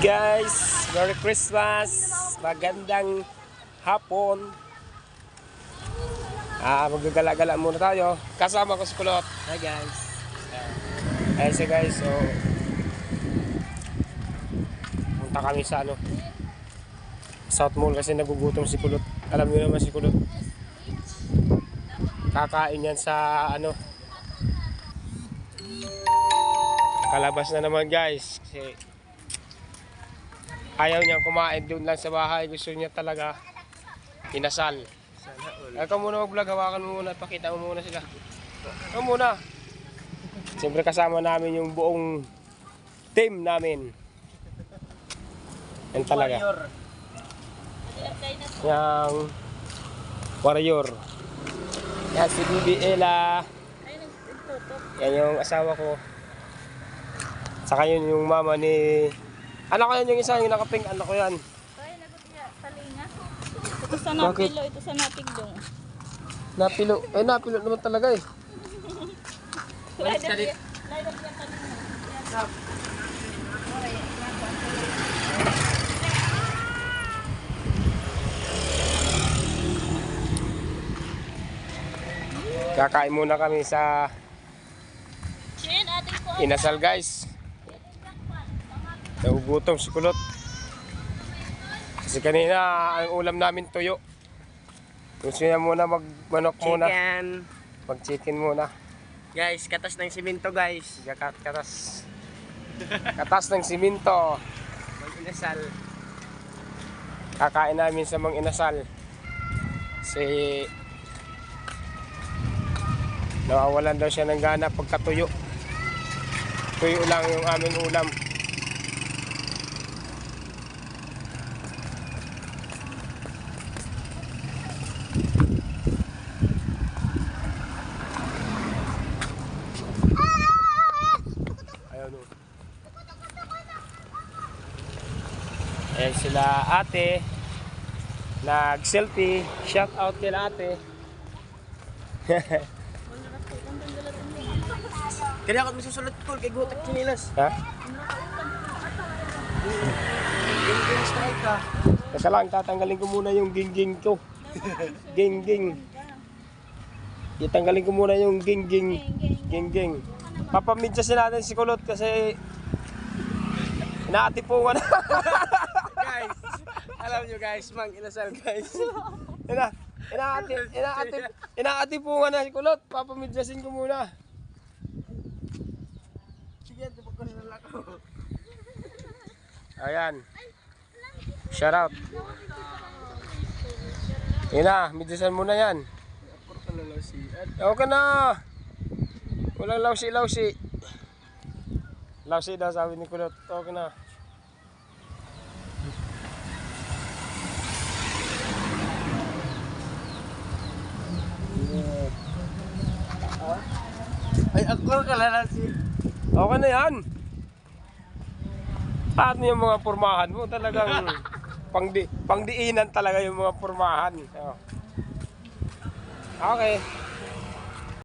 Guys, Merry Christmas! Magandang hapon. Magagala-gala muna tayo. Kasama ko si Kulot. Hi guys. Ayun siya guys, so punta kami sa South Mall kasi nagugutom si Kulot. Alam niyo naman si Kulot. Kakain yan sa kalabas na naman guys. Kasi ayaw niyang kumain doon lang sa bahay. Gusto niya talaga inasal. Ikaw muna mag-vlog, hawakan mo muna at pakita mo muna sila. Ikaw muna. Siyempre kasama namin yung buong team namin. Yan talaga. Yung warrior. Yan si Bibi Ella. Yan yung asawa ko. Saka yun yung mama ni... Anak ko yan yung isa, yung nakaping anak ko yan. Ay, lagot niya, talinga. Ito sa napilo, ito sa napigdong. Napilo. Eh, napilo naman talaga eh. Lahat niya talinga. Kakain muna kami sa Chin, ating po. inasal guys. Nagugutom si Kulot. Kasi kanina ang ulam namin tuyo. Gusto niya muna magmanok muna. Chicken. Mag-chicken muna. Guys, katas ng simento guys. Katas. Katas ng siminto. Mag-inasal. Kakain namin sa mga inasal. Kasi nawawalan daw siya ng gana pagkatuyo. Tuyo lang yung aming ulam. Ayun o. Ayan sila ate. Nag-selfie. Shout out kila ate. Kaya ako masusulat ko kay Gutak Chinilas. Ha? Yung strike ka. Teka lang, tatanggalin ko muna yung gingging ko. Gingging. Itanggalin ko muna yung gingging. Gingging. Papamidyasin natin si Kulot kasi inaatipungan na. Guys, alam nyo guys, mag-inasal guys. Inaatipungan na si Kulot. Papamidyasin ko muna. Sige, tupag ko nila ako. Ayan. Shout out. Yan na, midyasan muna yan. Okay na. Walang lawsi. Lawsi daw sabi ni Kulot. Okay na. Ay, ako kalala si... Okay na yan. Paano yung mga pormahan mo? Talagang pangdiinan talaga yung mga pormahan. Okay.